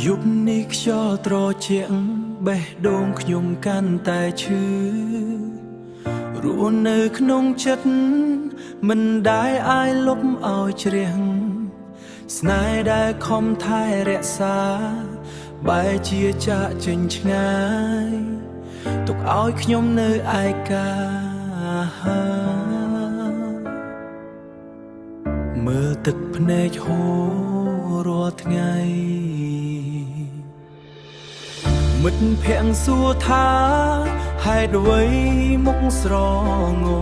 យប់នេះខ្យល់ត្រជាក់បេះដូងខ្ញុំកាន់តែឈឺរស់នៅក្នុងចិត្តមិនដែលអាចលុបឲ្យជ្រះស្នេហ៍ដែលខំថែរក្សាបែរជាចាកចេញឆ្ងាយទុកឲ្យខ្ញុំនៅឯកាមើលទឹកភ្នែកហូររាល់ថ្ងៃមិត្តភក្តិសួរថាហេតុអ្វីមុខស្រងោ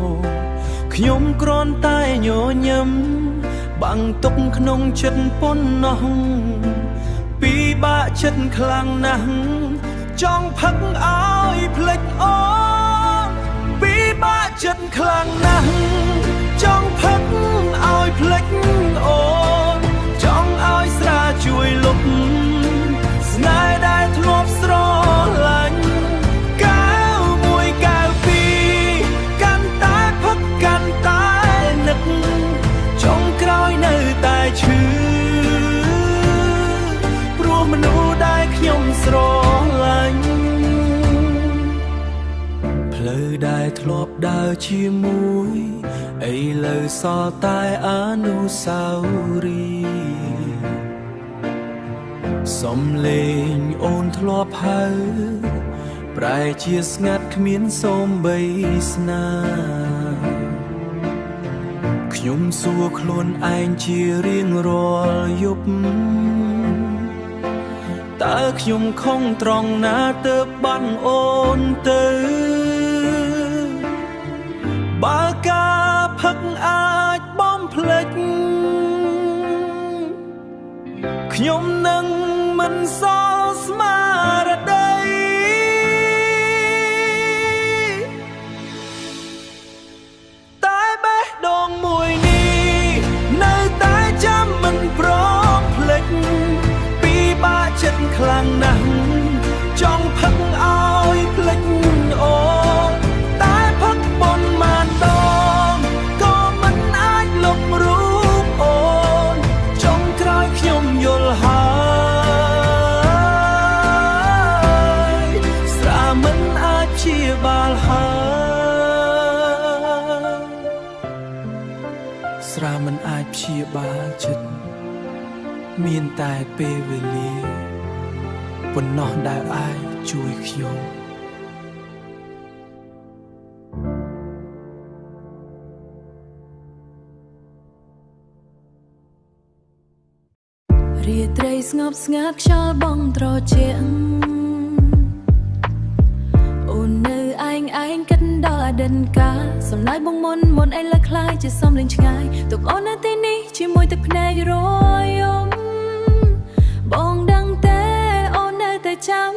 ខ្ញុំគ្រាន់តែញញឹមបាំងទុកក្នុងចិត្តប៉ុណ្ណោះពិបាកចិត្តខ្លាំងណាស់ចង់ផឹកឲ្យភ្លេចអូនពិបាកចិត្តខ្លាំងណាស់ចង់ផឹកឲ្យភ្លេចអូនចង់ឲ្យស្រាជួយលុបស្នេហ៍ដែលធ្លាប់ស្រឡាញ់កៅមួយកៅពីរកាន់តែផឹកកាន់តែនឹកចុងក្រោយនៅតែឈឺព្រោះមនុស្សដែលខ្ញុំស្រឡាញ់ផ្លូវដែលធ្លាប់ដើរជាមួយឥឡូវសល់តែអនុស្សាវរីយ៍សំលេងអូនធ្លាប់ហៅប្រែជាស្ងាត់គ្មានសូម្បីស្នាខ្ញុំសួរខ្លួនឯងជារៀងរាល់យប់តើខ្ញុំខំត្រង់ណាទៅបាត់អូនទៅបើការផឹកអាចបំភ្លេចខ្ញុំនឹងមិនសល់ស្មារតីតែបេះដូងមួយនេះនៅតែចាំមិនព្រមភ្លេចពិបាកចិត្តខ្លាំងណាស់ចង់ផឹកឲ្យភ្លេចអូនតែផឹកប៉ុន្មានដងក៏មិនអាចលុបរូបអូនចុងក្រោយខ្ញុំយល់ហើយស្រាមិនអាចព្យាបាលហើយស្រាមិនអាចព្យាបាលចិត្តមានតែពេលវេលាប៉ុណ្ណោះដែលអាចជួយខ្ញុំរាត្រីស្ងប់ស្ងាត់ខ្យល់បងត្រជាក់អូននៅឯងគិតដល់អតីតកាលសំឡេងបងមុនឥឡូវคล้ายជាសំឡេងឆ្ងាយទុកអូននៅទីនេះជាមួយទឹកភ្នែករយំបងដឹងទេអូននៅតែចាំ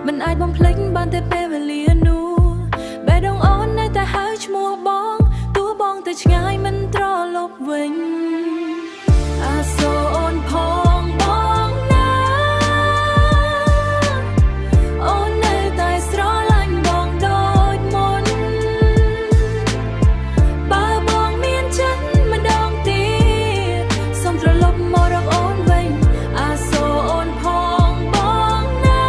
មិនអាចបំភ្លេចបានតែពេលវេលានោះបេះដូងអូននៅតែហៅឈ្មោះបងទោះបងទៅឆ្ងាយមិនត្រឡប់វិញអាសូរអូនផងបងណាអូននៅតែស្រឡាញ់បងដូចមុនបើបងមានចិត្តម្ដងទៀតសូមត្រឡប់មករកអូនវិញអាសូរអូនផងបងណា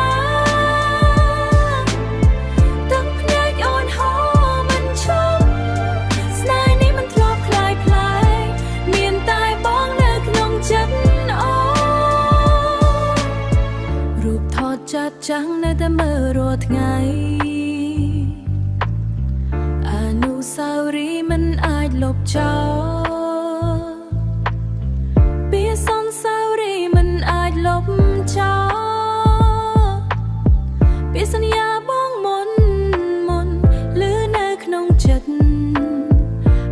ទឹកភ្នែកអូនហូរមិនឈប់ស្នេហ៍នេះមិនធ្លាប់คล้ายផ្លែមានតែបងនៅក្នុងចិត្តអូនរូបថតចាត់ចាំងនៅតែមើលរាល់ថ្ងៃអនុស្សាវរីយ៍មិនអាចលុបចោលពីសន្សាវរីយ៍មិនអាចលុបចោលពីសន្យាបងមុនលឺនៅក្នុងចិត្ត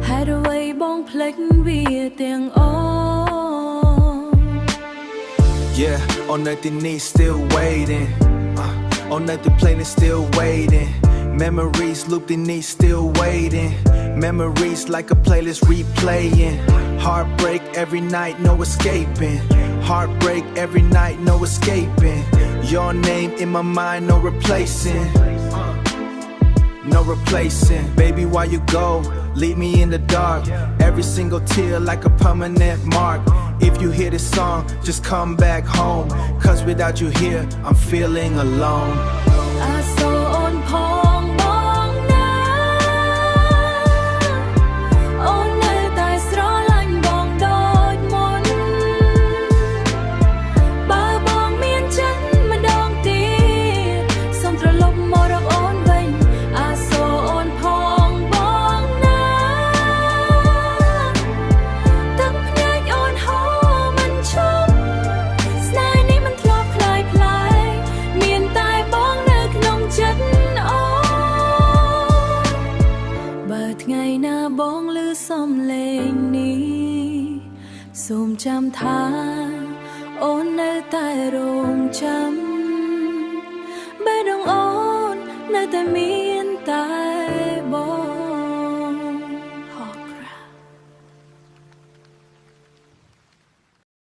ហេតុអ្វីបងភ្លេចវាទាំងអូន Yeah, on nothing need still waiting. On nothing plane is still waiting. Memories looped in need still waiting. Memories like a playlist replaying. Heartbreak every night, no escaping. Heartbreak every night, no escaping. Your name in my mind, no replacing. No replacing. Baby, why you go? Leave me in the dark. Every single tear like a permanent mark. If you hear this song, just come back home. Cause without you here, I'm feeling alone. อาโซอ่อนพองมองหน้าអូននៅតែស្រឡាញ់បងដូចមុនបើបងមានចិត្តម្ដងទៀតសូមត្រឡប់មករកអូនវិញអាសូរអូនផងបងណាទឹកភ្នែកអូនហូរមិនឈប់ស្នេហ៍នេះមិនធ្លាប់คล้ายផ្លាយមានតែបងនៅក្នុងចិត្តអូនបើថ្ងៃណាបងឮសំឡេងនេះសូមចាំថាអូននៅតែរងចាំបេះដូងអូននៅតែមាន